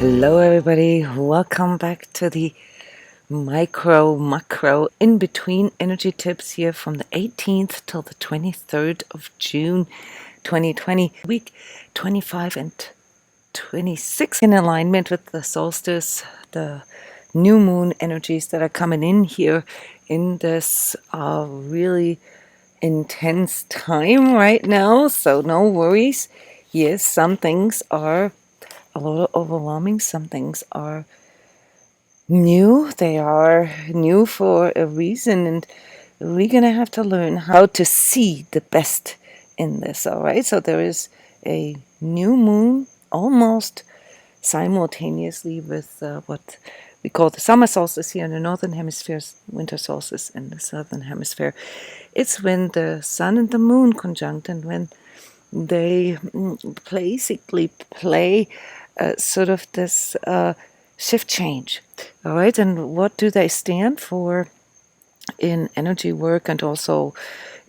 Hello everybody, welcome back to the macro in between energy tips here from the 18th till the 23rd of June 2020, week 25 and 26, in alignment with the solstice, the new moon energies that are coming in here in this really intense time right now. So no worries. Yes, some things are a little overwhelming, some things are new. They are new for a reason, and we're gonna have to learn how to see the best in this. All right, so there is a new moon almost simultaneously with what we call the summer solstice here in the northern hemisphere, winter solstice in the southern hemisphere. It's when the sun and the moon conjunct, and when they basically play sort of this shift change. All right, and what do they stand for in energy work and also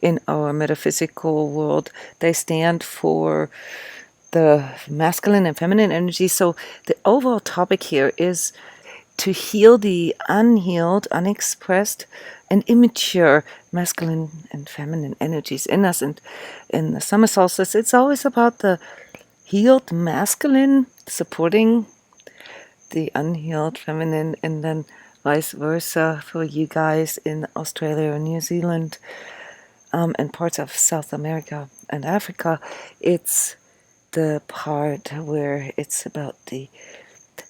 in our metaphysical world? They stand for the masculine and feminine energy. So the overall topic here is to heal the unhealed, unexpressed, and immature masculine and feminine energies in us. And in the summer solstice, it's always about the healed masculine supporting the unhealed feminine, and then vice versa for you guys in Australia and New Zealand, and parts of South America and Africa. It's the part where it's about the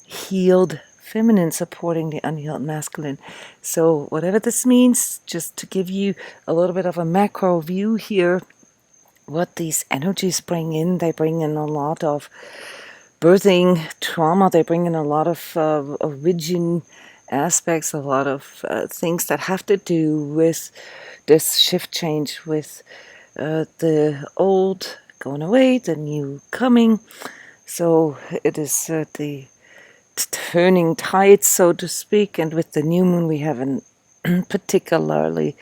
healed feminine supporting the unhealed masculine. So whatever this means, just to give you a little bit of a macro view here, what these energies bring in, they bring in a lot of birthing trauma, they bring in a lot of origin aspects, a lot of things that have to do with this shift change, with the old going away, the new coming. So it is the turning tides, so to speak, and with the new moon we have an particularly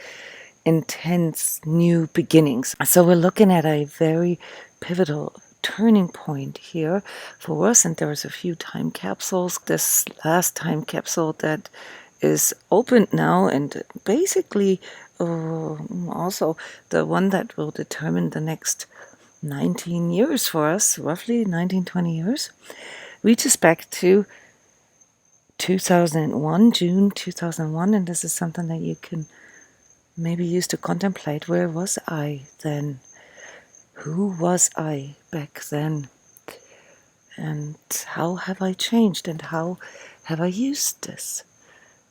intense new beginnings. So we're looking at a very pivotal turning point here for us, and there's a few time capsules. This last time capsule that is open now, and basically also the one that will determine the next 19 years for us, roughly 19-20 years, reaches back to 2001, June 2001, and this is something that you can maybe use to contemplate. Where was I then? Who was I back then? And how have I changed? And how have I used this?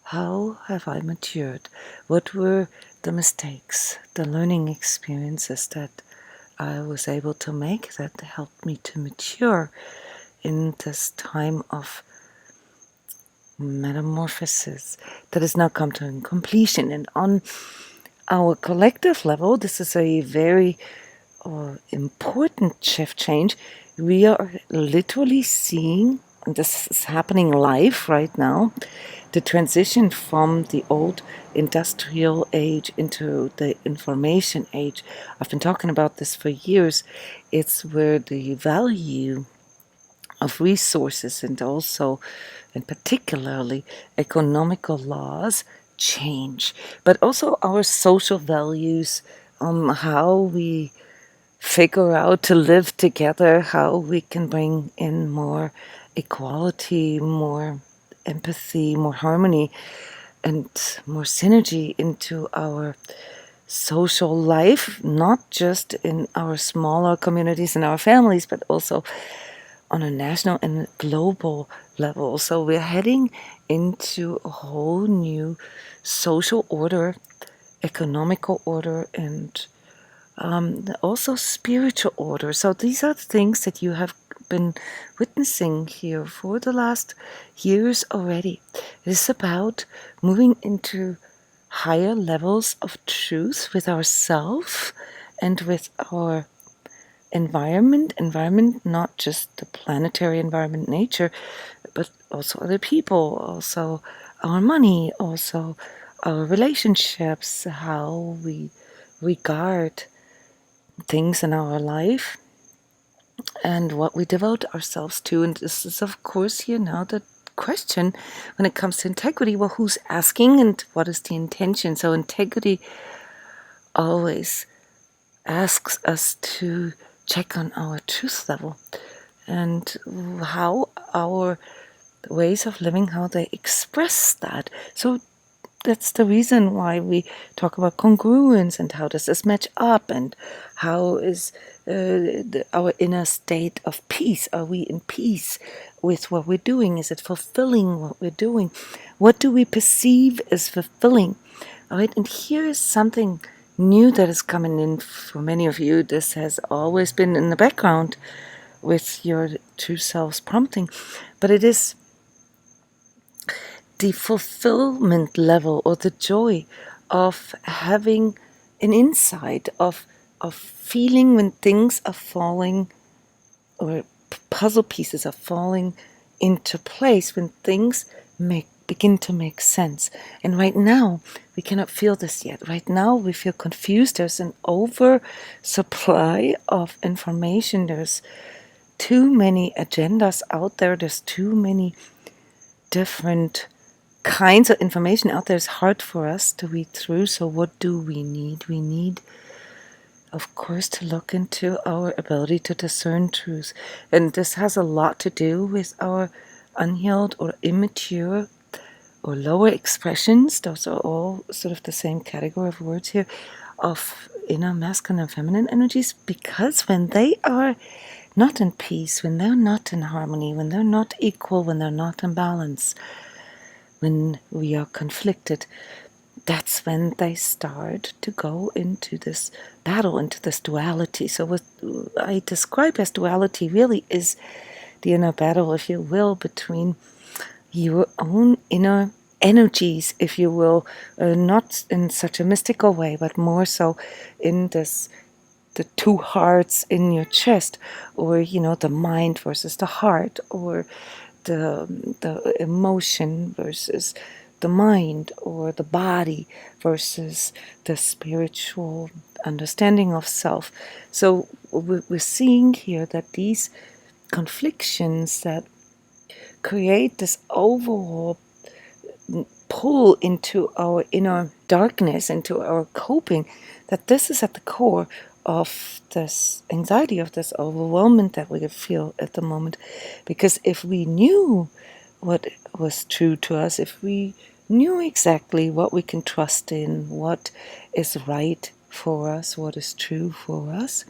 How have I matured? What were the mistakes, the learning experiences that I was able to make that helped me to mature in this time of metamorphosis that has now come to completion? And on our collective level, this is a very important shift change. We are literally seeing, and this is happening live right now, the transition from the old industrial age into the information age. I've been talking about this for years. It's where the value of resources and also, and particularly, economical laws change, but also our social values, how we figure out to live together, how we can bring in more equality, more empathy, more harmony, and more synergy into our social life, not just in our smaller communities and our families, but also on a national and global level. So we're heading into a whole new social order, economical order, and also spiritual order. So these are the things that you have been witnessing here for the last years already. It is about moving into higher levels of truth with ourselves and with our environment, not just the planetary environment, nature, but also other people, also our money, also our relationships, how we regard things in our life, and what we devote ourselves to. And this is, of course, here now the question when it comes to integrity. Well, who's asking and what is the intention? So integrity always asks us to check on our truth level and how our ways of living, how they express that. So that's the reason why we talk about congruence and how does this match up, and how is our inner state of peace. Are we in peace with what we're doing? Is it fulfilling what we're doing? What do we perceive as fulfilling? All right, and here is something new that is coming in for many of you. This has always been in the background with your true self's prompting, but it is the fulfillment level or the joy of having an insight of feeling when things are falling, or puzzle pieces are falling into place, when things begin to make sense. And right now we cannot feel this yet. Right now we feel confused. There's an oversupply of information. There's too many agendas out there. There's too many different kinds of information out there. It's hard for us to read through. So what do we need? We need, of course, to look into our ability to discern truth. And this has a lot to do with our unhealed or immature or lower expressions. Those are all sort of the same category of words here, of inner masculine and feminine energies, because when they are not in peace, when they're not in harmony, when they're not equal, when they're not in balance, when we are conflicted, that's when they start to go into this battle, into this duality. So what I describe as duality really is the inner battle, if you will, between your own inner energies, if you will, not in such a mystical way, but more so in this, the two hearts in your chest, or the mind versus the heart, or the emotion versus the mind, or the body versus the spiritual understanding of self. So we're seeing here that these conflictions that create this overall pull into our inner darkness, into our coping, that this is at the core of this anxiety, of this overwhelmment that we feel at the moment. Because if we knew what was true to us, if we knew exactly what we can trust in, what is right for us, what is true for us,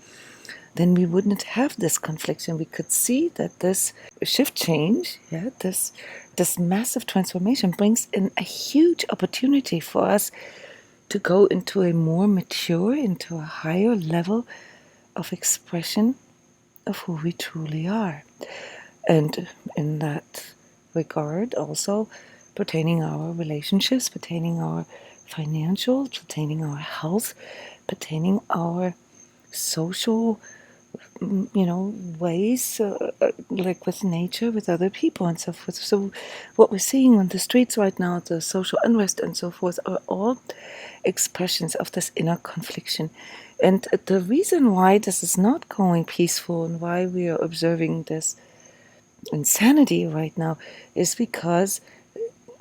then we wouldn't have this confliction. We could see that this shift change, this massive transformation brings in a huge opportunity for us to go into a more mature, into a higher level of expression of who we truly are. And in that regard, also pertaining our relationships, pertaining our financial, pertaining our health, pertaining our social, ways, like with nature, with other people and so forth. So what we're seeing on the streets right now, the social unrest and so forth, are all expressions of this inner confliction. And the reason why this is not going peaceful and why we are observing this insanity right now is because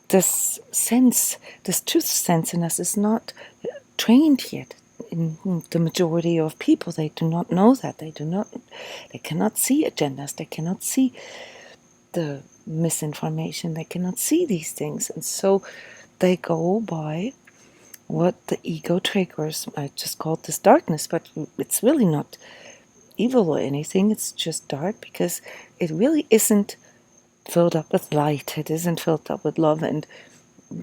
this sense, this truth sense in us is not trained yet. In the majority of people, they do not know that. They cannot see agendas. They cannot see the misinformation. They cannot see these things. And so they go by what the ego triggers. I just called this darkness, but it's really not evil or anything. It's just dark because it really isn't filled up with light. It isn't filled up with love. And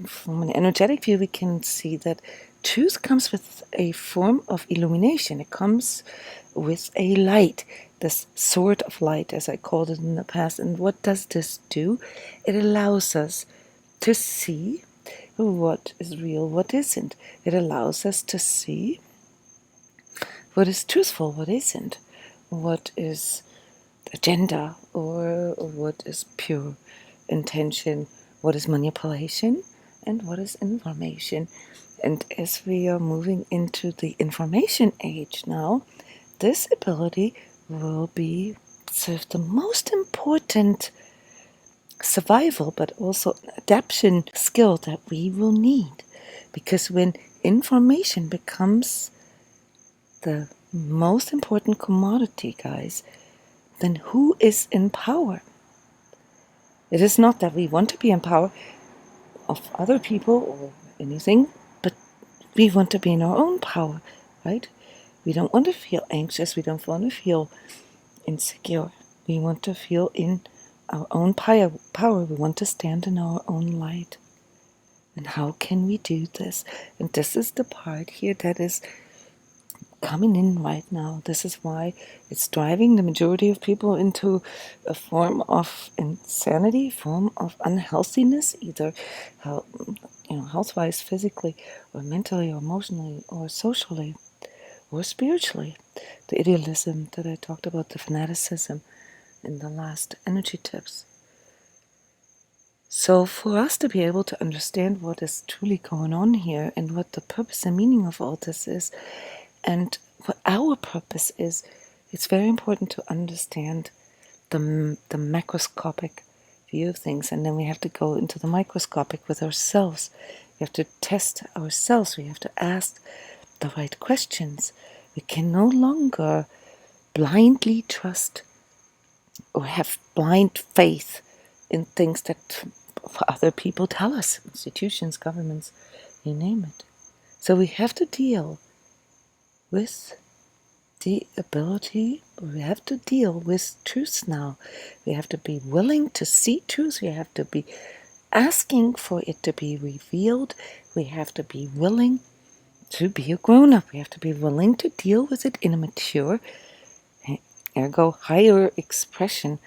from an energetic view, we can see that truth comes with a form of illumination. It comes with a light, this sword of light, as I called it in the past. And what does this do? It allows us to see what is real, what isn't. It allows us to see what is truthful, what isn't, what is agenda, or what is pure intention, what is manipulation, and what is information. And as we are moving into the information age now, this ability will be serve the most important survival but also adaptation skill that we will need. Because when information becomes the most important commodity, guys, then who is in power? It is not that we want to be in power of other people or anything, but we want to be in our own power, right? We don't want to feel anxious. We don't want to feel insecure. We want to feel in our own power. We want to stand in our own light. And how can we do this? And this is the part here that is coming in right now. This is why it's driving the majority of people into a form of insanity, form of unhealthiness, either health-wise, physically, or mentally, or emotionally, or socially, or spiritually. The idealism that I talked about, the fanaticism in the last energy tips. So for us to be able to understand what is truly going on here and what the purpose and meaning of all this is, and what our purpose is, it's very important to understand the macroscopic view of things, and then we have to go into the microscopic with ourselves. We have to test ourselves. We have to ask the right questions. We can no longer blindly trust or have blind faith in things that other people tell us, institutions, governments, you name it. So we have to deal with the ability, we have to deal with truth now. We have to be willing to see truth. We have to be asking for it to be revealed. We have to be willing to be a grown-up. We have to be willing to deal with it in a mature, ergo higher expression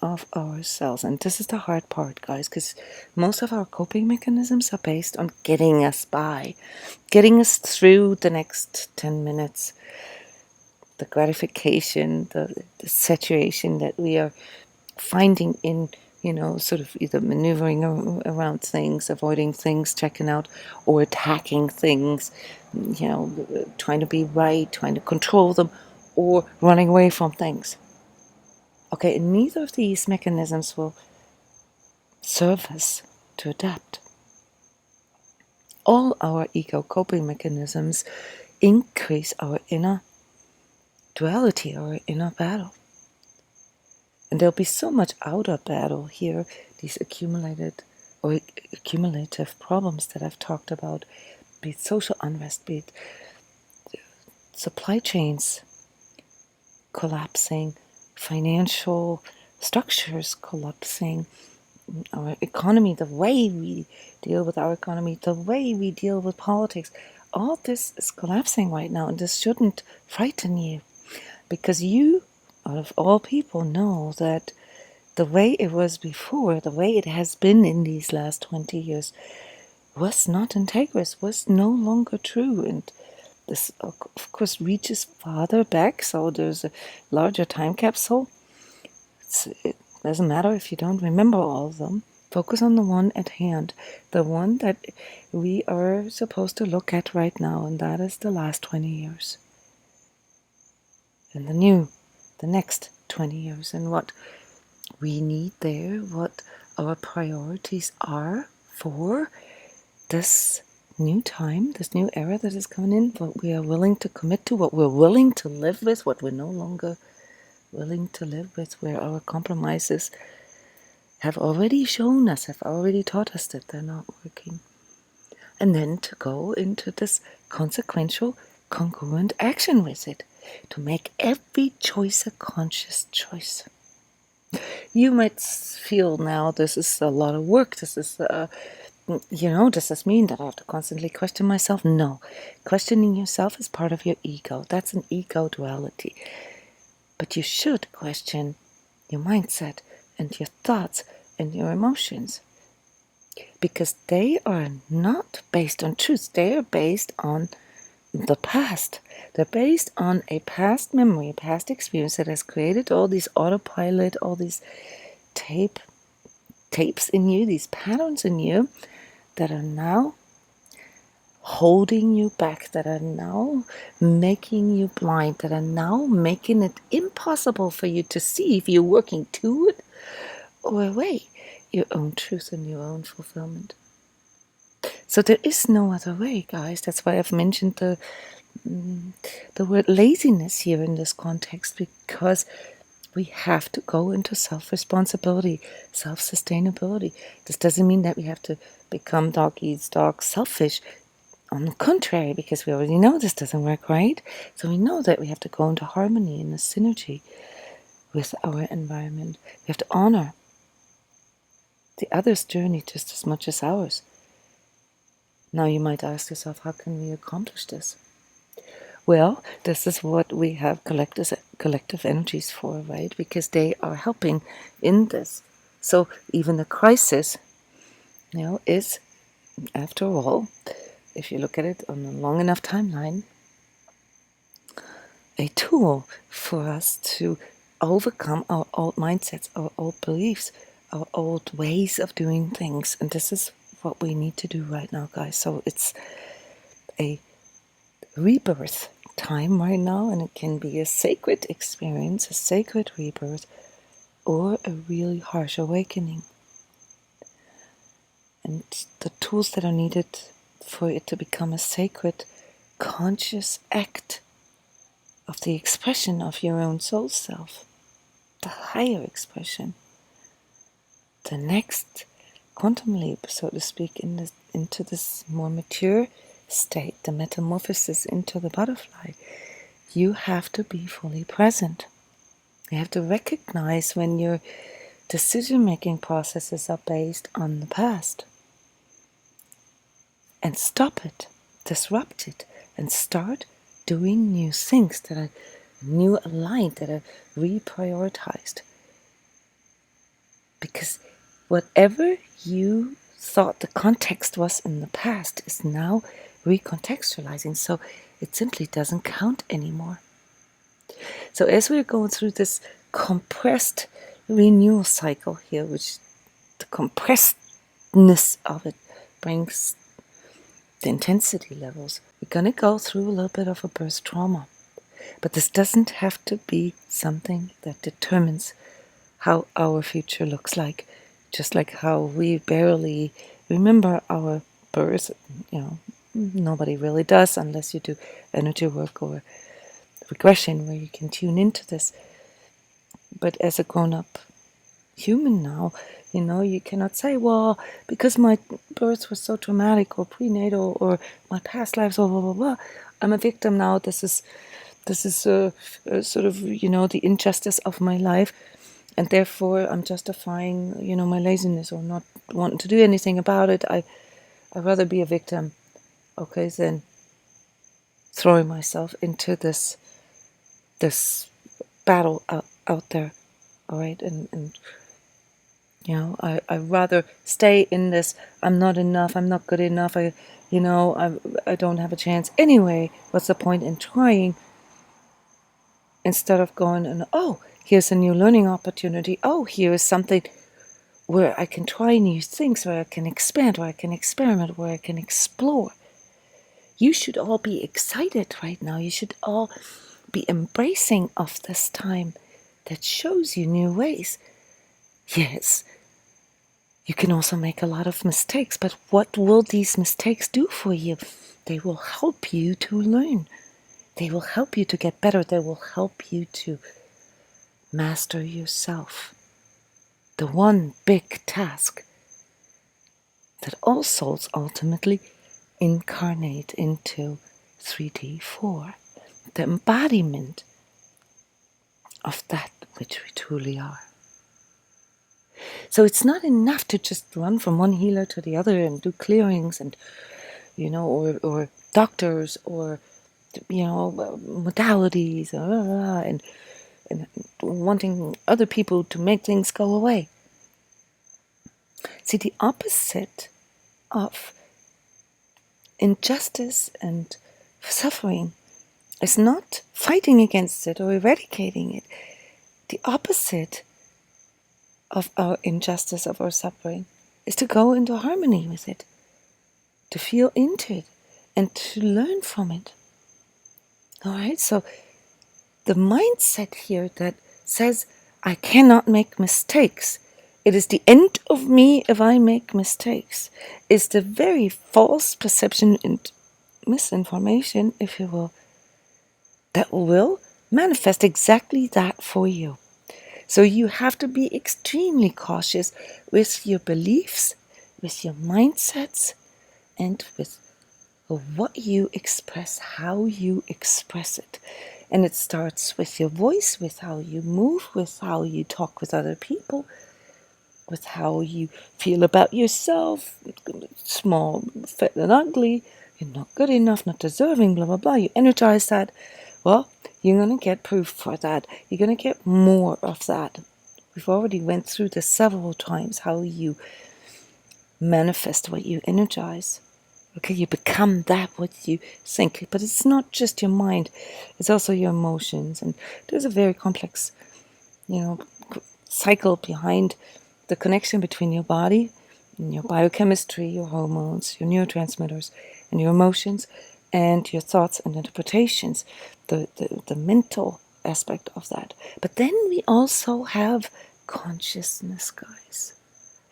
of ourselves. And this is the hard part, guys, because most of our coping mechanisms are based on getting us by, getting us through the next 10 minutes, the gratification, the saturation that we are finding in, sort of either maneuvering around things, avoiding things, checking out, or attacking things, trying to be right, trying to control them, or running away from things. Okay, and neither of these mechanisms will serve us to adapt. All our ego coping mechanisms increase our inner duality, our inner battle. And there'll be so much outer battle here, these accumulative problems that I've talked about, be it social unrest, be it supply chains collapsing, financial structures collapsing, our economy, the way we deal with our economy, the way we deal with politics, all this is collapsing right now, and this shouldn't frighten you, because you, out of all people, know that the way it was before, the way it has been in these last 20 years, was not integrous, was no longer true. And this, of course, reaches farther back, so there's a larger time capsule. It doesn't matter if you don't remember all of them. Focus on the one at hand, the one that we are supposed to look at right now, and that is the last 20 years. And the next 20 years, and what we need there, what our priorities are for this new time, this new era that is coming in, what we are willing to commit to, what we're willing to live with, what we're no longer willing to live with, where our compromises have already shown us, have already taught us that they're not working. And then to go into this consequential, congruent action with it, to make every choice a conscious choice. You might feel now this is a lot of work, this is does this mean that I have to constantly question myself? No. Questioning yourself is part of your ego. That's an ego duality. But you should question your mindset and your thoughts and your emotions, because they are not based on truth. They are based on the past. They're based on a past memory, a past experience that has created all these autopilot, all these tapes in you, these patterns in you that are now holding you back, that are now making you blind, that are now making it impossible for you to see if you're working to it or away your own truth and your own fulfillment. So there is no other way, guys. That's why I've mentioned the word laziness here in this context, because we have to go into self-responsibility, self-sustainability. This doesn't mean that we have to become dog eats dog selfish. On the contrary, because we already know this doesn't work, right? So we know that we have to go into harmony and a synergy with our environment. We have to honor the other's journey just as much as ours. Now you might ask yourself, how can we accomplish this? Well, this is what we have collective energies for, right? Because they are helping in this. So even the crisis, is, after all, if you look at it on a long enough timeline, a tool for us to overcome our old mindsets, our old beliefs, our old ways of doing things. And this is what we need to do right now, guys. So it's a rebirth time right now, and it can be a sacred experience, a sacred rebirth, or a really harsh awakening. And the tools that are needed for it to become a sacred, conscious act of the expression of your own soul self, the higher expression, the next quantum leap, so to speak, into this more mature state, the metamorphosis into the butterfly. You have to be fully present. You have to recognize when your decision-making processes are based on the past, and stop it, disrupt it, and start doing new things that are new aligned, that are reprioritized. Because whatever you thought the context was in the past is now recontextualizing, so it simply doesn't count anymore. So as we're going through this compressed renewal cycle here, which the compressedness of it brings the intensity levels, we're going to go through a little bit of a birth trauma. But this doesn't have to be something that determines how our future looks like. Just like how we barely remember our birth, nobody really does unless you do energy work or regression where you can tune into this. But as a grown-up human now, you cannot say, well, because my birth was so traumatic or prenatal or my past lives, blah, blah, blah, blah, I'm a victim now. This is sort of, the injustice of my life. And therefore, I'm justifying, my laziness or not wanting to do anything about it. I'd rather be a victim. Okay, than throwing myself into this battle out there. All right, and I'd rather stay in this. I'm not enough. I'm not good enough. I don't have a chance. Anyway, what's the point in trying? Instead of going and, oh, here's a new learning opportunity. Oh, here is something where I can try new things, where I can expand, where I can experiment, where I can explore. You should all be excited right now. You should all be embracing of this time that shows you new ways. Yes, you can also make a lot of mistakes, but what will these mistakes do for you? They will help you to learn. They will help you to get better. They will help you to master yourself. The one big task that all souls ultimately incarnate into 3D4. The embodiment of that which we truly are. So it's not enough to just run from one healer to the other and do clearings and, or doctors or modalities, and wanting other people to make things go away. See, the opposite of injustice and suffering is not fighting against it or eradicating it. The opposite of our injustice, of our suffering, is to go into harmony with it, to feel into it, and to learn from it. All right, so the mindset here that says, I cannot make mistakes, it is the end of me if I make mistakes, is the very false perception and misinformation, if you will, that will manifest exactly that for you. So you have to be extremely cautious with your beliefs, with your mindsets, and with what you express, how you express it. And it starts with your voice, with how you move, with how you talk with other people, with how you feel about yourself, small, fat and ugly, you're not good enough, not deserving, blah, blah, blah. You energize that. Well, you're going to get proof for that. You're going to get more of that. We've already went through this several times, how you manifest what you energize. Okay, you become that what you think. But it's not just your mind, it's also your emotions. And there's a very complex, cycle behind the connection between your body and your biochemistry, your hormones, your neurotransmitters, and your emotions, and your thoughts and interpretations, the mental aspect of that. But then we also have consciousness, guys.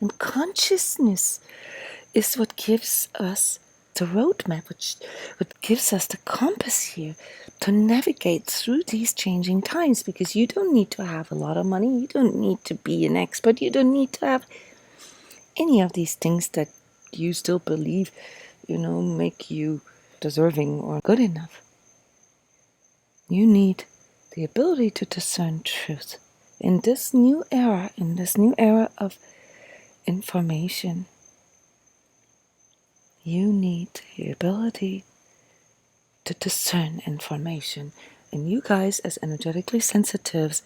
And consciousness is what gives us the roadmap, what gives us the compass here to navigate through these changing times, because you don't need to have a lot of money, you don't need to be an expert, you don't need to have any of these things that you still believe, make you deserving or good enough. You need the ability to discern truth in this new era of information. You need the ability to discern information. And you guys, as energetically sensitives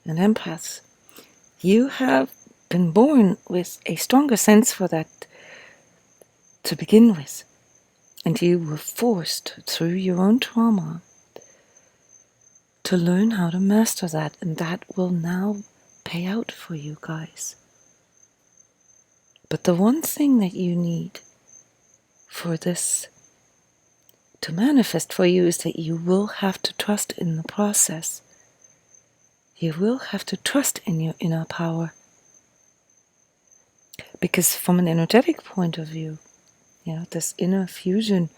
and empaths, you have been born with a stronger sense for that to begin with. And you were forced through your own trauma to learn how to master that. And that will now pay out for you guys. But the one thing that you need for this to manifest for you is that you will have to trust in the process. You will have to trust in your inner power. Because from an energetic point of view, this inner fusion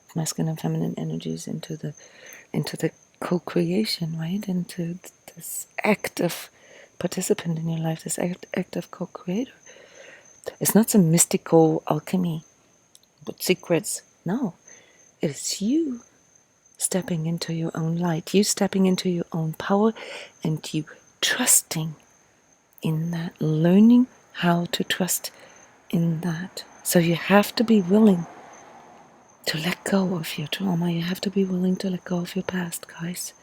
of masculine and feminine energies into the co-creation, right? Into this active participant in your life, this active co-creator. It's not some mystical alchemy with secrets. No, it's you stepping into your own light, you stepping into your own power, and you trusting in that, learning how to trust in that. So you have to be willing to let go of your trauma. You have to be willing to let go of your past, guys.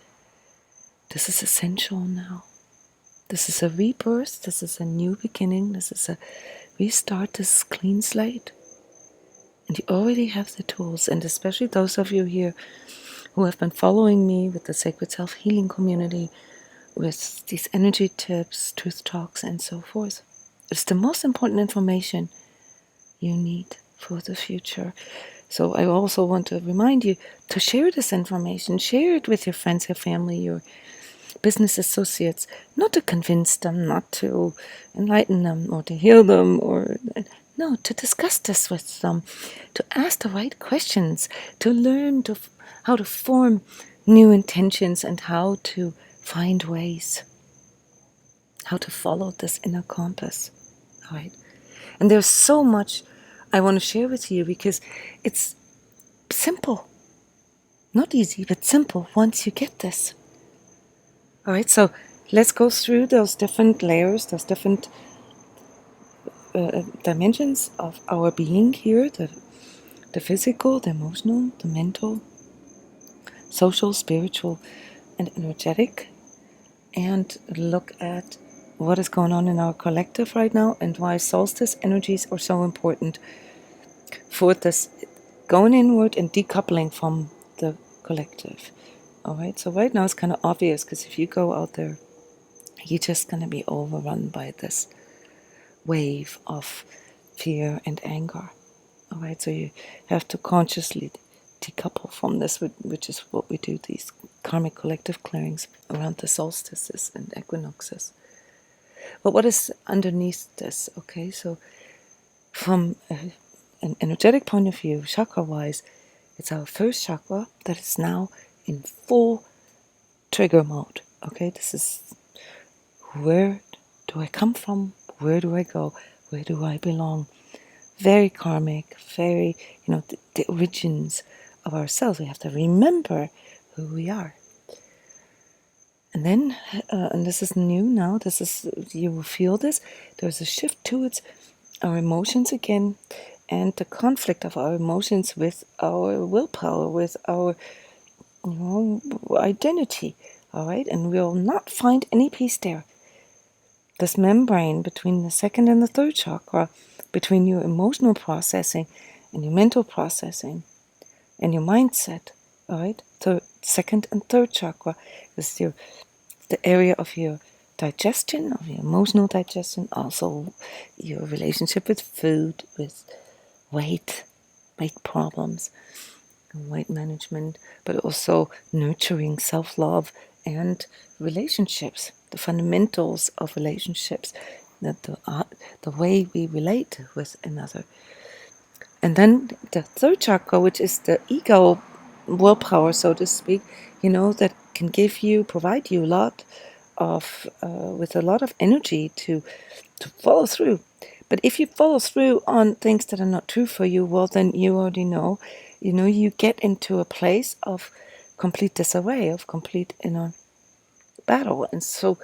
This is essential now. This is a rebirth. This is a new beginning. This is a restart. This is a clean slate. And you already have the tools. And especially those of you here who have been following me with the Sacred Self-Healing community, with these energy tips, truth talks, and so forth. It's the most important information you need for the future. So I also want to remind you to share this information. Share it with your friends, your family, your business associates, not to convince them, not to enlighten them or to heal them, or no, to discuss this with them, to ask the right questions, to learn how to form new intentions and how to find ways, how to follow this inner compass. All right. And there's so much I want to share with you because it's simple. Not easy, but simple once you get this. All right, so let's go through those different layers, those different dimensions of our being here, the physical, the emotional, the mental, social, spiritual, and energetic, and look at what is going on in our collective right now and why solstice energies are so important for this going inward and decoupling from the collective. All right, so right now it's kind of obvious because if you go out there, you're just going to be overrun by this wave of fear and anger. All right, so you have to consciously decouple from this, which is what we do, these karmic collective clearings around the solstices and equinoxes. But what is underneath this? Okay, so from an energetic point of view, chakra-wise, it's our first chakra that is now in full trigger mode. Okay, this is where do I come from? Where do I go? Where do I belong? Very karmic, very, the origins of ourselves. We have to remember who we are. And then, and this is new now, you will feel this, there's a shift towards our emotions again, and the conflict of our emotions with our willpower, with our, identity, all right? And we'll not find any peace there. This membrane between the second and the third chakra, between your emotional processing and your mental processing and your mindset, all right? So second and third chakra is the area of your digestion, of your emotional digestion, also your relationship with food, with weight problems, weight management, but also nurturing self-love and relationships, the fundamentals of relationships, the way we relate with another. And then the third chakra, which is the ego willpower, so to speak, that can provide you with a lot of energy to follow through. But if you follow through on things that are not true for you, well, then you already know, you get into a place of complete disarray, of complete inner battle. And so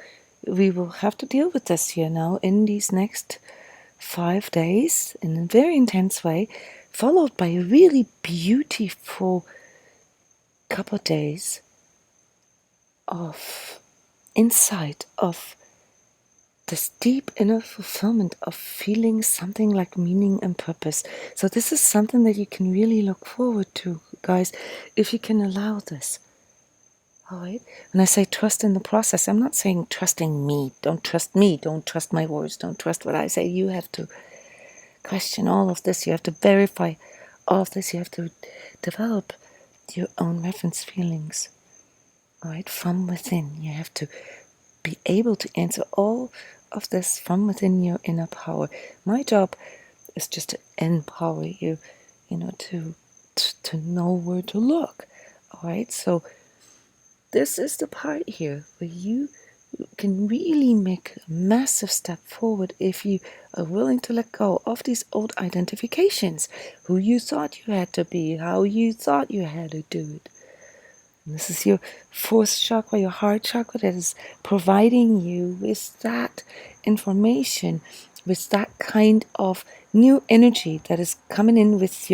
we will have to deal with this here now in these next 5 days in a very intense way, followed by a really beautiful couple of days of insight, of this deep inner fulfillment of feeling something like meaning and purpose. So this is something that you can really look forward to, guys, if you can allow this. All right? When I say trust in the process, I'm not saying trusting me. Don't trust me. Don't trust my words. Don't trust what I say. You have to question all of this. You have to verify all of this. You have to develop your own reference feelings. All right? From within. You have to be able to answer all of this from within your inner power. My job is just to empower you, to know where to look. All right? So this is the part here where you can really make a massive step forward if you are willing to let go of these old identifications, who you thought you had to be, how you thought you had to do it. And this is your fourth chakra, your heart chakra, that is providing you with that information, with that kind of new energy that is coming in with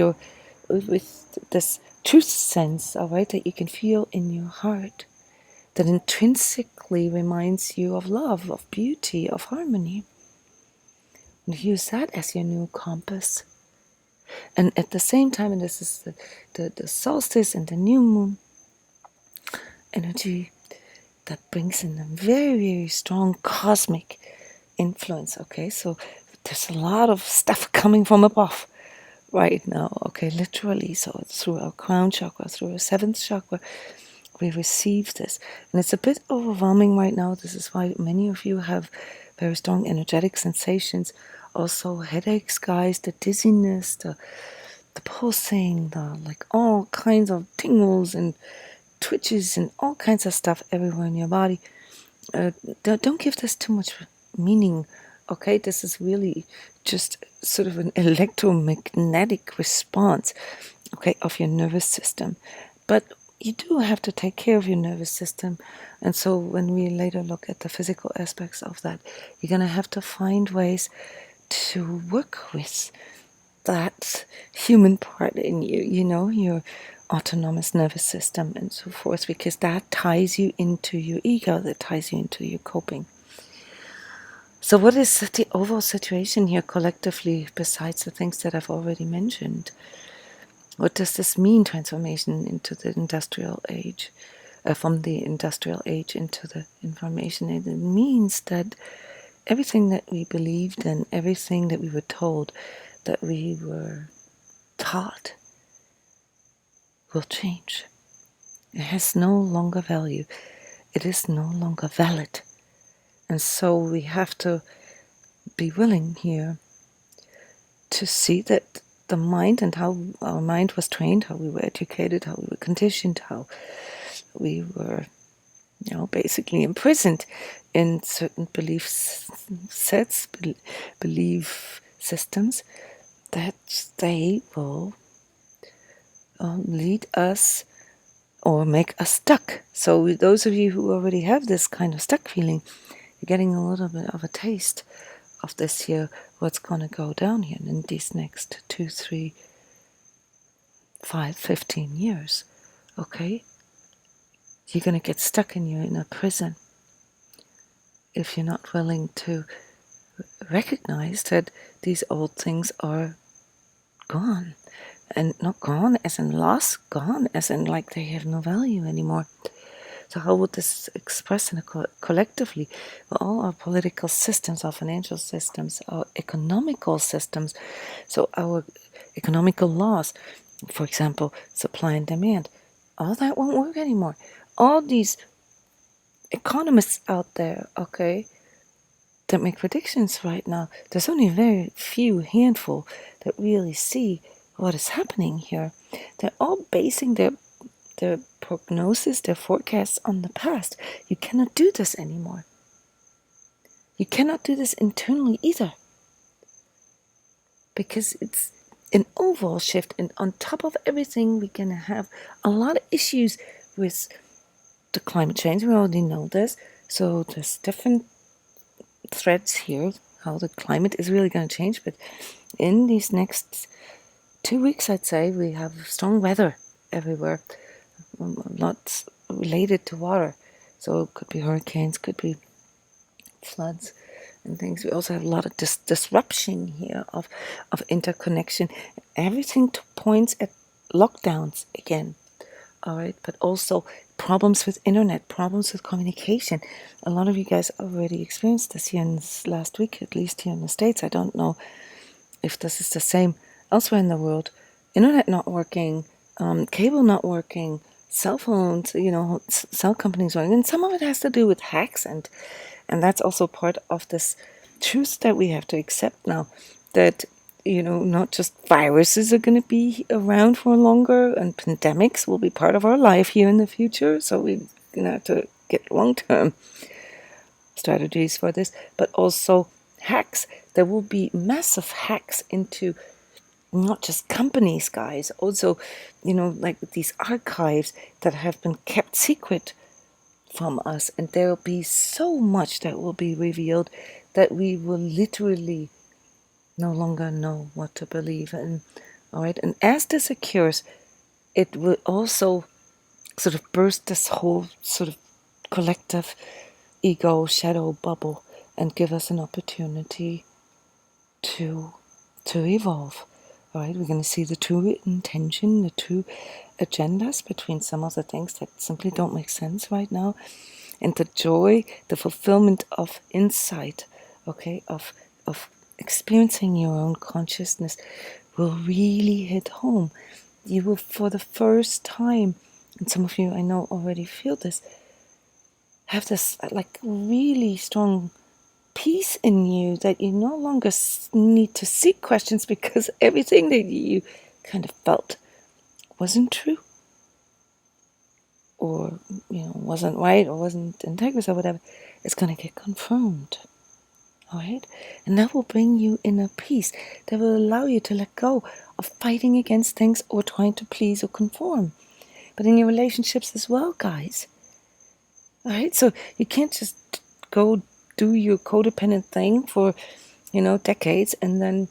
this truth sense, all right, that you can feel in your heart, that intrinsically reminds you of love, of beauty, of harmony. And use that as your new compass. And at the same time, and this is the solstice and the new moon energy that brings in a very, very strong cosmic influence. Okay, so there's a lot of stuff coming from above right now. Okay, literally. So it's through our crown chakra, through our seventh chakra, we receive this. And it's a bit overwhelming right now. This is why many of you have very strong energetic sensations. Also headaches, guys, the dizziness, the pulsing, like all kinds of tingles and twitches and all kinds of stuff everywhere in your body. Don't give this too much meaning. Okay, this is really just sort of an electromagnetic response, okay, of your nervous system. But you do have to take care of your nervous system. And so when we later look at the physical aspects of that, you're going to have to find ways to work with that human part in you, your autonomous nervous system and so forth, because that ties you into your ego, that ties you into your coping. So what is the overall situation here collectively, besides the things that I've already mentioned? What does this mean, transformation into the industrial age, from the industrial age into the information age? It means that everything that we believed and everything that we were told, that we were taught, will change. It has no longer value. It is no longer valid. And so we have to be willing here to see that the mind and how our mind was trained, how we were educated, how we were conditioned, how we were, basically imprisoned in certain belief sets, belief systems, that they will lead us or make us stuck. So those of you who already have this kind of stuck feeling, you're getting a little bit of a taste of this here, what's going to go down here in these next 2, 3, 5, 15 years. Okay? You're going to get stuck in your inner prison if you're not willing to recognize that these old things are gone. And not gone as in lost, gone as in like they have no value anymore. So how would this express in collectively? Well, all our political systems, our financial systems, our economical systems, so our economical laws, for example, supply and demand, all that won't work anymore. All these economists out there, okay, that make predictions right now, there's only a very few handful that really see what is happening here. They're all basing their prognosis, their forecasts on the past. You cannot do this anymore. You cannot do this internally either. Because it's an overall shift, and on top of everything, we're going to have a lot of issues with the climate change. We already know this. So there's different threads here, how the climate is really going to change. But in these next 2 weeks, I'd say, we have strong weather everywhere. Lots related to water. So it could be hurricanes, could be floods and things. We also have a lot of disruption here of interconnection. Everything points at lockdowns again. All right, but also problems with internet, problems with communication. A lot of you guys already experienced this here in this last week, at least here in the States. I don't know if this is the same elsewhere in the world. Internet not working, cable not working, cell phones, cell companies running, and some of it has to do with hacks, and that's also part of this truth that we have to accept now, that not just viruses are going to be around for longer, and pandemics will be part of our life here in the future. So we're going to have to get long-term strategies for this, but also hacks. There will be massive hacks into not just companies, guys, also, like these archives that have been kept secret from us. And there will be so much that will be revealed that we will literally no longer know what to believe in. All right. And as this occurs, it will also sort of burst this whole sort of collective ego shadow bubble and give us an opportunity to evolve. All right, we're going to see the true intention, the true agendas between some of the things that simply don't make sense right now, and the joy, the fulfillment of insight, okay, of experiencing your own consciousness will really hit home. You will, for the first time, and some of you I know already feel this, have this like really strong peace in you, that you no longer need to seek questions, because everything that you kind of felt wasn't true, or wasn't right, or wasn't integrous, or whatever, it's going to get confirmed. All right, and that will bring you inner peace. That will allow you to let go of fighting against things or trying to please or conform. But in your relationships as well, guys. All right, so you can't just go do your codependent thing for, decades, and then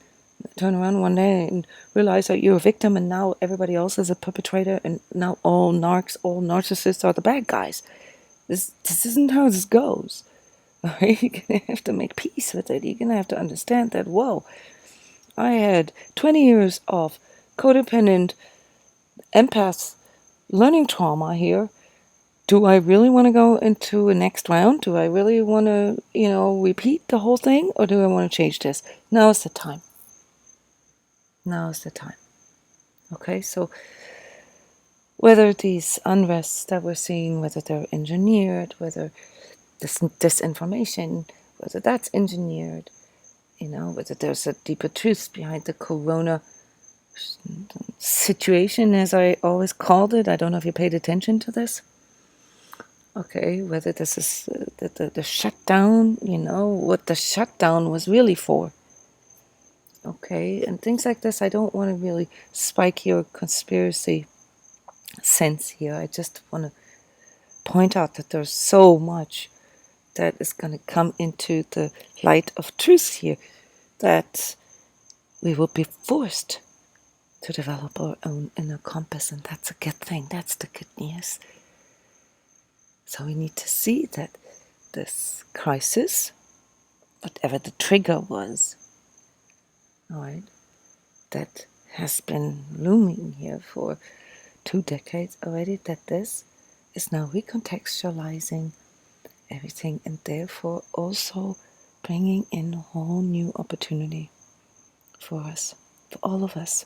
turn around one day and realize that you're a victim, and now everybody else is a perpetrator, and now all narcissists are the bad guys. This isn't how this goes. All right, you're gonna have to make peace with it. You're gonna have to understand that, whoa, I had 20 years of codependent empath learning trauma here. Do I really want to go into a next round? Do I really want to, repeat the whole thing? Or do I want to change this? Now is the time. Now is the time. Okay, so whether these unrests that we're seeing, whether they're engineered, whether this disinformation, whether that's engineered, whether there's a deeper truth behind the corona situation, as I always called it. I don't know if you paid attention to this. Okay, whether this is the shutdown, what the shutdown was really for. Okay, and things like this. I don't want to really spike your conspiracy sense here. I just want to point out that there's so much that is going to come into the light of truth here, that we will be forced to develop our own inner compass, and that's a good thing. That's the good news. So we need to see that this crisis, whatever the trigger was, all right, that has been looming here for 2 decades already, that this is now recontextualizing everything, and therefore also bringing in a whole new opportunity for us, for all of us.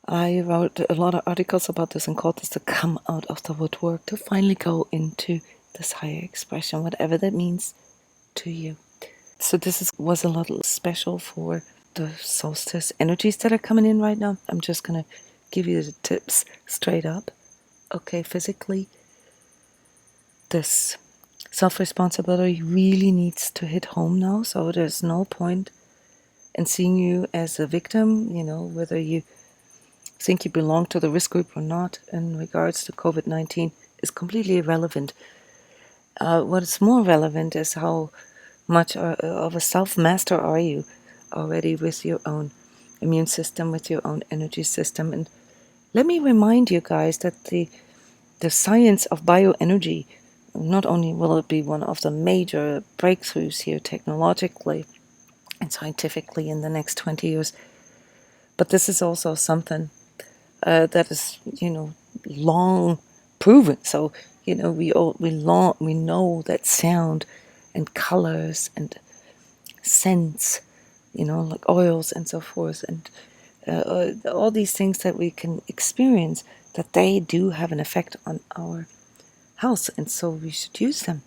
I wrote a lot of articles about this and called this to come out of the woodwork, to finally go into this higher expression, whatever that means to you. So this was a little special for the solstice energies that are coming in right now. I'm just going to give you the tips straight up. Okay, physically, this self-responsibility really needs to hit home now, so there's no point in seeing you as a victim, whether you think you belong to the risk group or not in regards to COVID-19 is completely irrelevant. What is more relevant is how much of a self-master are you already with your own immune system, with your own energy system. And let me remind you guys that the science of bioenergy, not only will it be one of the major breakthroughs here technologically and scientifically in the next 20 years, but this is also something that is, long proven. So, we know that sound and colors and scents, like oils and so forth, and all these things that we can experience, that they do have an effect on our health, and so we should use them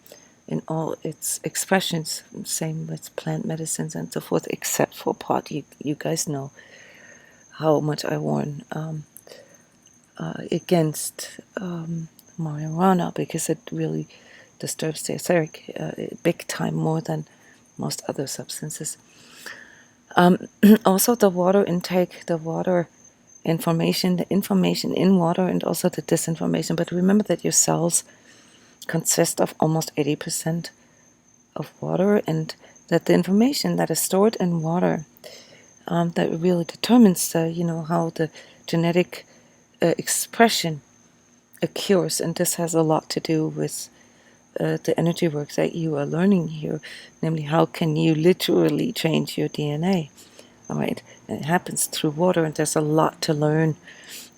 in all its expressions. Same with plant medicines and so forth, except for pot. You guys know how much I warn against marijuana, because it really disturbs the etheric big time, more than most other substances. Also the water intake, the water information, the information in water, and also the disinformation. But remember that your cells consist of almost 80% of water, and that the information that is stored in water, that really determines how the genetic expression occurs. And this has a lot to do with the energy work that you are learning here, namely how can you literally change your DNA. All right, and it happens through water, and there's a lot to learn.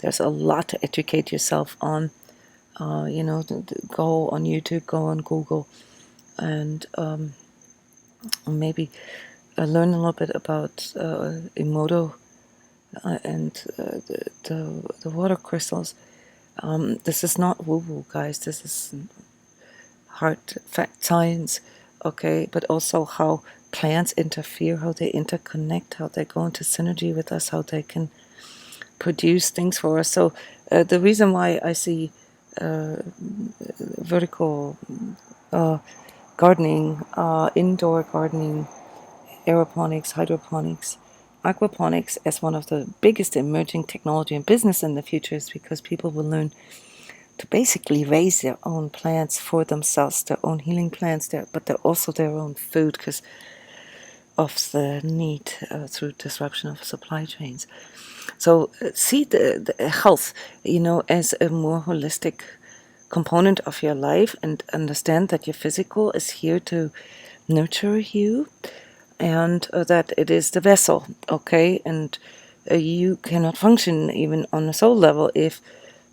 There's a lot to educate yourself on. Go on YouTube, go on Google, and maybe learn a little bit about Emoto and the water crystals. This is not woo-woo, guys. This is hard fact science, okay? But also how plants interfere, how they interconnect, how they go into synergy with us, how they can produce things for us. So the reason why I see vertical gardening, indoor gardening, aeroponics, hydroponics, aquaponics as one of the biggest emerging technology and business in the future is because people will learn to basically raise their own plants for themselves, their own healing plants, but they're also their own food because of the need through disruption of supply chains. So see the health, as a more holistic component of your life, and understand that your physical is here to nurture you, and that it is the vessel, okay? And you cannot function even on a soul level if,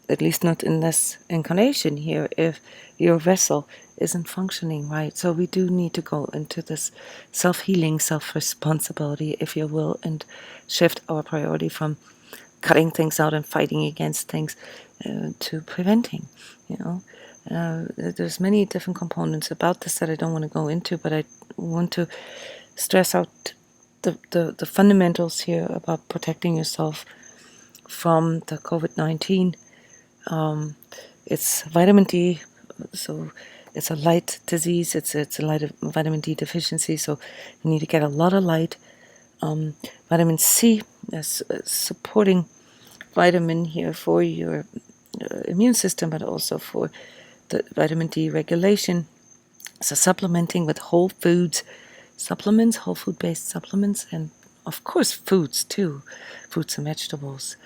at least not in this incarnation here, if your vessel isn't functioning right. So we do need to go into this self-healing, self-responsibility, if you will, and shift our priority from cutting things out and fighting against things, to preventing, there's many different components about this that I don't want to go into, but I want to stress out the fundamentals here about protecting yourself from the COVID-19. It's vitamin D, so it's a light disease. It's a light vitamin D deficiency, so you need to get a lot of light. Vitamin C is a supporting vitamin here for your immune system, but also for the vitamin D regulation. So supplementing with whole foods supplements, whole food based supplements, and of course foods too, fruits and vegetables,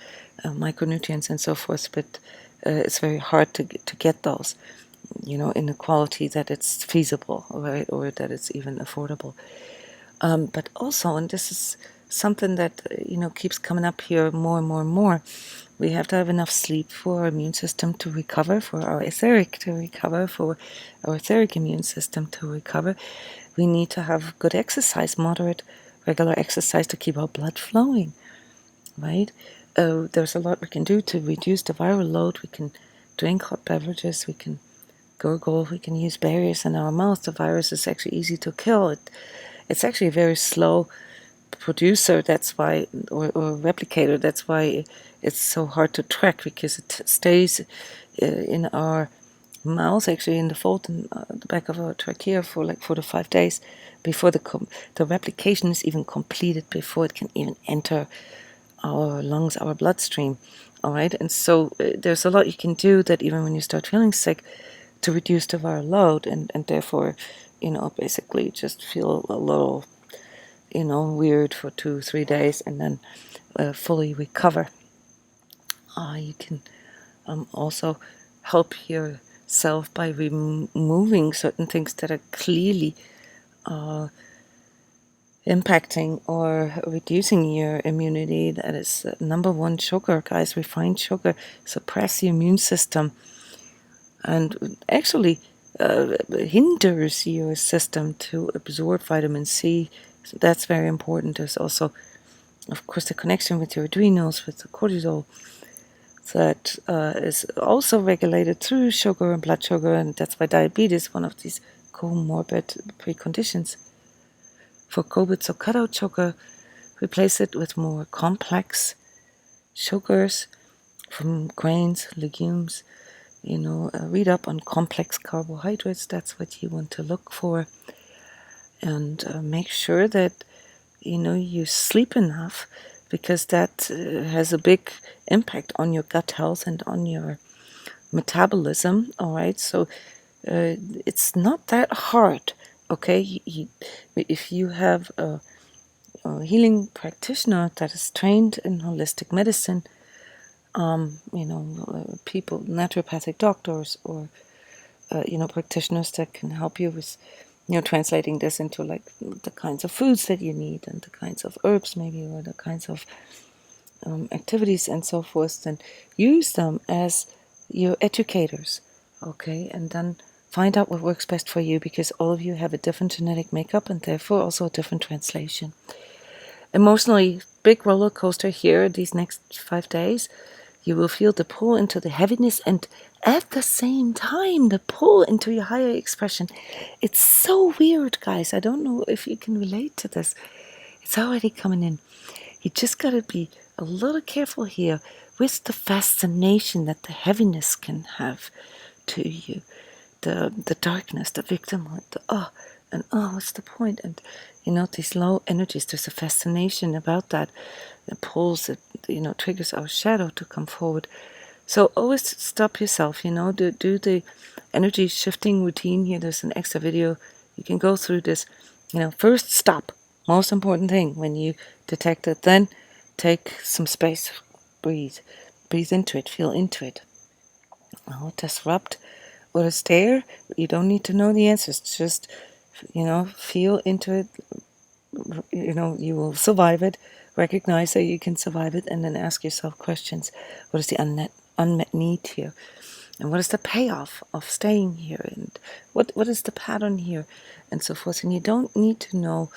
micronutrients and so forth, but it's very hard to get those, in a quality that it's feasible, right, or that it's even affordable. But also, and this is something that keeps coming up here more and more and more, we have to have enough sleep for our immune system to recover, for our etheric to recover, for our etheric immune system to recover. We need to have good exercise, moderate, regular exercise to keep our blood flowing, right? There's a lot we can do to reduce the viral load. We can drink hot beverages, we can gurgle, we can use barriers in our mouth. The virus is actually easy to kill. It's actually a very slow producer, that's why, or replicator, that's why it's so hard to track, because it stays in our mouth, actually in the fold in the back of our trachea for like 4 to 5 days before the replication is even completed, before it can even enter our lungs, our bloodstream. All right, and so there's a lot you can do that even when you start feeling sick to reduce the viral load, and therefore, basically just feel a little, weird for 2-3 days and then fully recover. You can also help yourself by removing certain things that are clearly impacting or reducing your immunity. That is number one, sugar, guys. Refined sugar suppress the immune system and actually hinders your system to absorb vitamin C. So that's very important. There's also, of course, the connection with your adrenals, with the cortisol, that is also regulated through sugar and blood sugar, and that's why diabetes is one of these comorbid preconditions for COVID. So cut out sugar, replace it with more complex sugars from grains, legumes. Read up on complex carbohydrates. That's what you want to look for, and make sure that you sleep enough, because that has a big impact on your gut health and on your metabolism. All right, so it's not that hard. Okay, if you have a healing practitioner that is trained in holistic medicine, people, naturopathic doctors, or practitioners that can help you with translating this into like the kinds of foods that you need and the kinds of herbs maybe, or the kinds of activities and so forth, then use them as your educators, okay, and then find out what works best for you, because all of you have a different genetic makeup and therefore also a different translation. Emotionally, big roller coaster here these next 5 days. You will feel the pull into the heaviness, and at the same time the pull into your higher expression. It's so weird, guys. I don't know if you can relate to this. It's already coming in. You just got to be a little careful here with the fascination that the heaviness can have to you. The darkness, the victimhood, what's the point? And these low energies, there's a fascination about that. It pulls, it triggers our shadow to come forward. So always stop yourself, do the energy shifting routine here. There's an extra video. You can go through this. First stop. Most important thing when you detect it. Then take some space. Breathe. Breathe into it. Feel into it. Disrupt what is there. You don't need to know the answers. Just, feel into it. You will survive it. Recognize that you can survive it, and then ask yourself questions. What is the unmet need here? And what is the payoff of staying here? And what is the pattern here? And so forth. And you don't need to know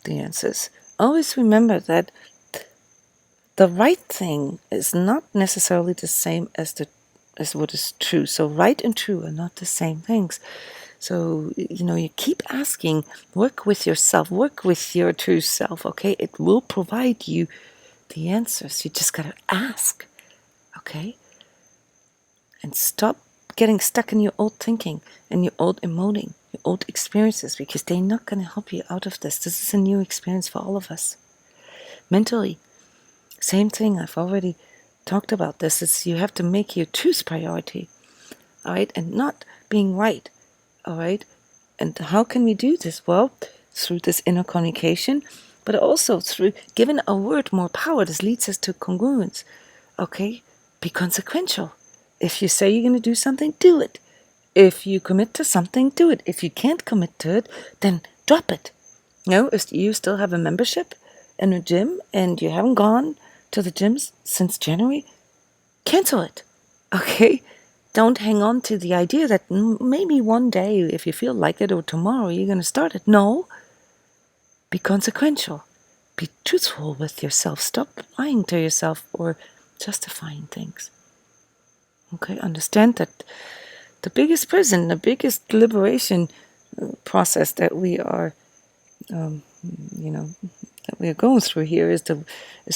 the answers. Always remember that the right thing is not necessarily the same as what is true. So right and true are not the same things. So, you keep asking, work with yourself, work with your true self, okay? It will provide you the answers. You just got to ask, okay? And stop getting stuck in your old thinking and your old emoting, your old experiences, because they're not going to help you out of this. This is a new experience for all of us. Mentally, same thing. I've already talked about this. Is you have to make your truth priority, all right? And not being right, all right? And how can we do this? Well, through this inner communication, but also through giving a word more power. This leads us to congruence, okay? Be consequential. If you say you're going to do something, do it. If you commit to something, do it. If you can't commit to it, then drop it. If you still have a membership in a gym and you haven't gone to the gyms since January, cancel it, okay? Don't hang on to the idea that maybe one day, if you feel like it, or tomorrow, you're going to start it. No. Be consequential. Be truthful with yourself. Stop lying to yourself or justifying things. Okay, understand that the biggest prison, the biggest liberation process that we are, that we are going through here is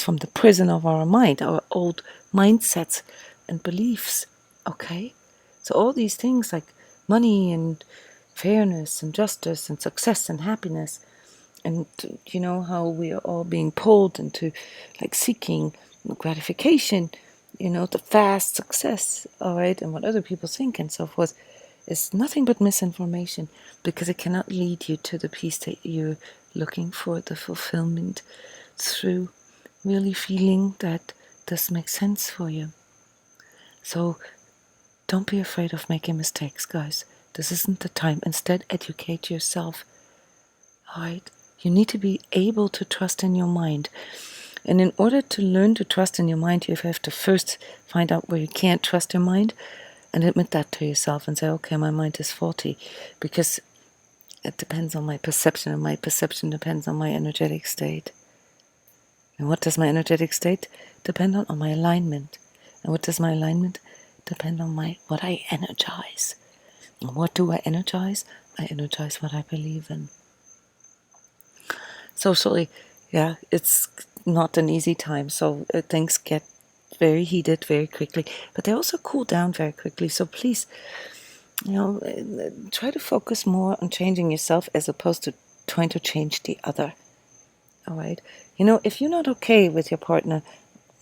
from the prison of our mind, our old mindsets and beliefs. Okay, so all these things like money and fairness and justice and success and happiness, and how we are all being pulled into like seeking gratification, the fast success, all right, and what other people think and so forth, is nothing but misinformation, because it cannot lead you to the peace that you're looking for, the fulfillment through really feeling that this makes sense for you. So don't be afraid of making mistakes, guys. This isn't the time. Instead, educate yourself. All right? You need to be able to trust in your mind. And in order to learn to trust in your mind, you have to first find out where you can't trust your mind and admit that to yourself and say, okay, my mind is faulty, because it depends on my perception, and my perception depends on my energetic state. And what does my energetic state depend on? On my alignment. And what does my alignment depend on? What I energize. And what do I energize? I energize what I believe in. Socially, yeah, it's not an easy time, so things get very heated very quickly, but they also cool down very quickly. So please, try to focus more on changing yourself as opposed to trying to change the other. All right? If you're not okay with your partner,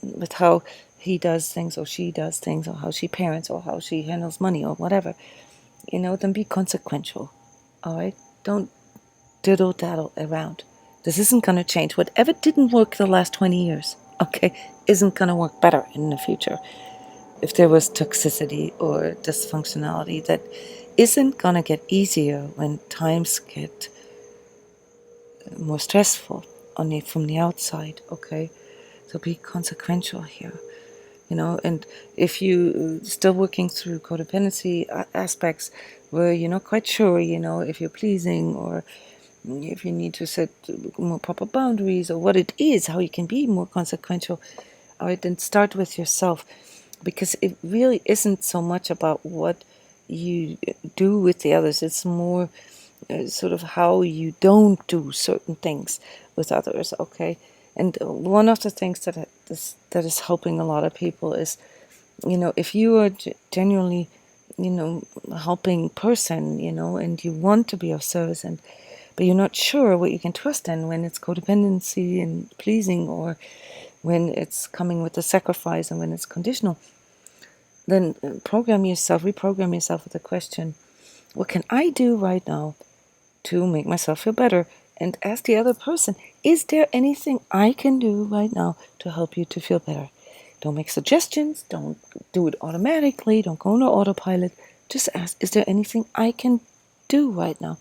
with how he does things or she does things, or how she parents, or how she handles money, or whatever, then be consequential. All right? Don't diddle-daddle around. This isn't going to change. Whatever didn't work the last 20 years, okay, isn't going to work better in the future. If there was toxicity or dysfunctionality, that isn't going to get easier when times get more stressful from the outside, okay? So be consequential here, and if you still working through codependency aspects where you're not quite sure, if you're pleasing, or if you need to set more proper boundaries, or what it is, how you can be more consequential, all right, then start with yourself, because it really isn't so much about what you do with the others. It's more sort of how you don't do certain things with others, okay? And one of the things that is helping a lot of people is, if you are genuinely, helping person, and you want to be of service, but you're not sure what you can trust in, when it's codependency and pleasing, or when it's coming with the sacrifice, and when it's conditional, then reprogram yourself with the question, what can I do right now to make myself feel better? And ask the other person, is there anything I can do right now to help you to feel better? Don't make suggestions, don't do it automatically, don't go into autopilot. Just ask, is there anything I can do right now?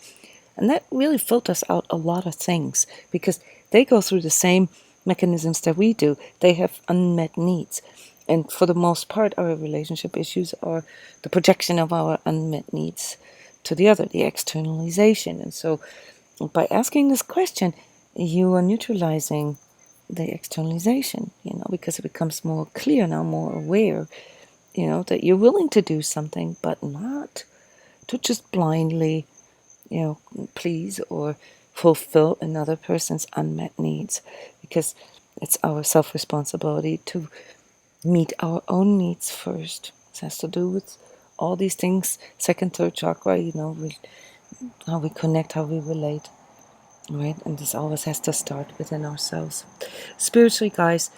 And that really filters out a lot of things, because they go through the same mechanisms that we do. They have unmet needs. And for the most part, our relationship issues are the projection of our unmet needs to the other, the externalization. And so by asking this question, you are neutralizing the externalization, because it becomes more clear now, more aware, that you're willing to do something, but not to just blindly, please or fulfill another person's unmet needs, because it's our self-responsibility to meet our own needs first. It has to do with all these things, second, third chakra, how we connect, how we relate, right? And this always has to start within ourselves. Spiritually, guys,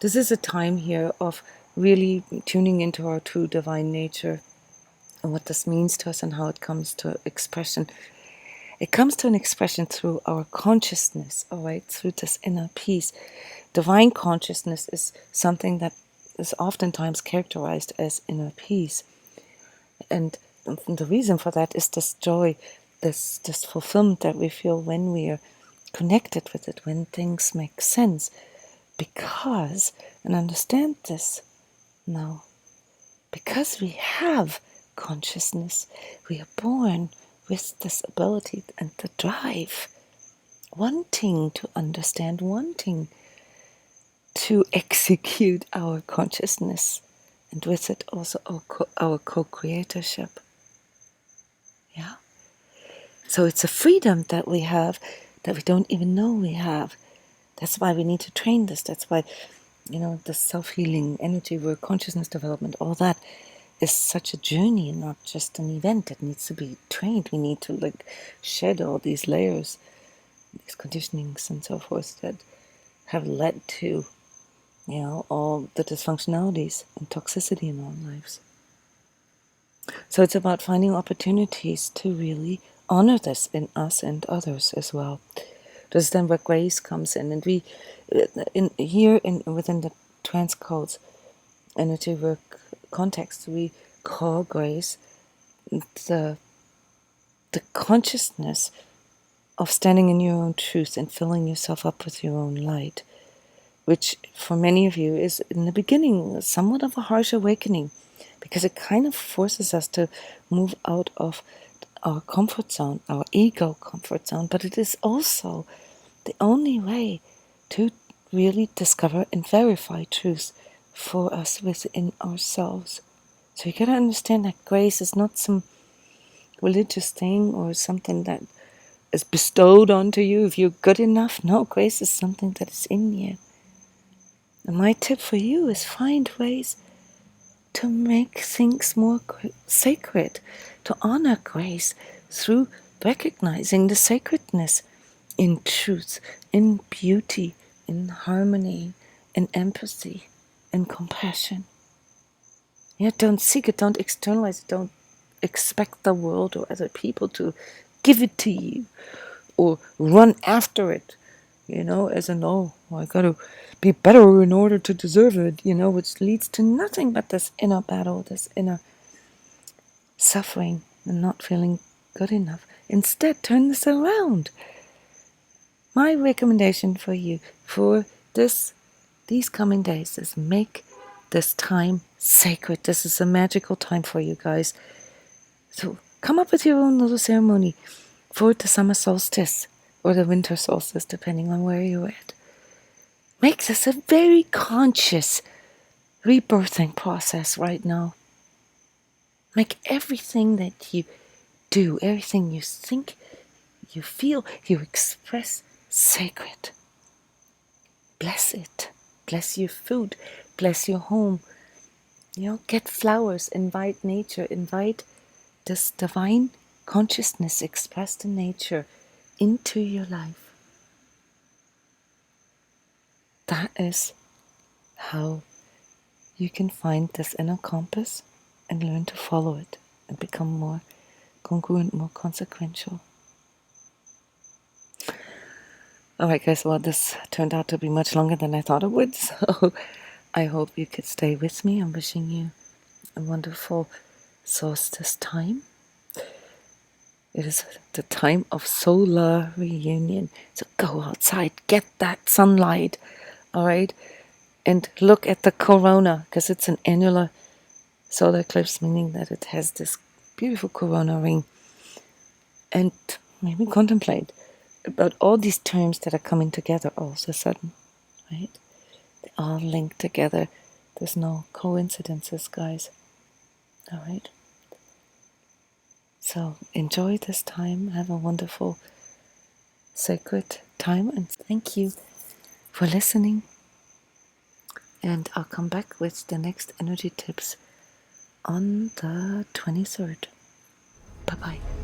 this is a time here of really tuning into our true divine nature and what this means to us and how it comes to expression. It comes to an expression through our consciousness, all right, through this inner peace. Divine consciousness is something that is oftentimes characterized as inner peace. And the reason for that is this joy, this fulfillment that we feel when we are connected with it, when things make sense. Because, and understand this now, because we have consciousness, we are born with this ability and the drive, wanting to understand, wanting to execute our consciousness, and with it also our co-creatorship. Yeah. So it's a freedom that we have that we don't even know we have. That's why we need to train this. That's why, the self-healing, energy work, consciousness development, all that is such a journey, not just an event. It needs to be trained. We need to shed all these layers, these conditionings and so forth that have led to, all the dysfunctionalities and toxicity in our lives. So it's about finding opportunities to really honor this in us and others as well. This is then where grace comes in, and we, within the transCODES energy work context, we call grace the consciousness of standing in your own truth and filling yourself up with your own light, which for many of you is in the beginning somewhat of a harsh awakening, because it kind of forces us to move out of our comfort zone, our ego comfort zone, but it is also the only way to really discover and verify truth for us within ourselves. So you gotta understand that grace is not some religious thing or something that is bestowed onto you if you're good enough. No, grace is something that is in you. And my tip for you is find ways to make things more sacred, to honor grace through recognizing the sacredness in truth, in beauty, in harmony, in empathy, in compassion. Yeah, don't seek it, don't externalize it, don't expect the world or other people to give it to you or run after it, as an, I got to be better in order to deserve it, which leads to nothing but this inner battle, this inner suffering and not feeling good enough. Instead, turn this around. My recommendation for you for these coming days is make this time sacred. This is a magical time for you guys. So come up with your own little ceremony for the summer solstice or the winter solstice, depending on where you're at. Make this a very conscious rebirthing process right now. Make everything that you do, everything you think, you feel, you express sacred. Bless it. Bless your food. Bless your home. Get flowers. Invite nature. Invite this divine consciousness expressed in nature into your life. That is how you can find this inner compass and learn to follow it and become more congruent, more consequential. Alright guys, well this turned out to be much longer than I thought it would, so I hope you could stay with me. I'm wishing you a wonderful solstice time. It is the time of solar reunion, so go outside, get that sunlight, alright? And look at the corona, because it's an annular solar eclipse, meaning that it has this beautiful corona ring. And maybe contemplate about all these terms that are coming together all of a sudden, right? They all link together. There's no coincidences, guys. All right. So enjoy this time. Have a wonderful, sacred time. And thank you for listening. And I'll come back with the next energy tips on the 23rd. Bye-bye.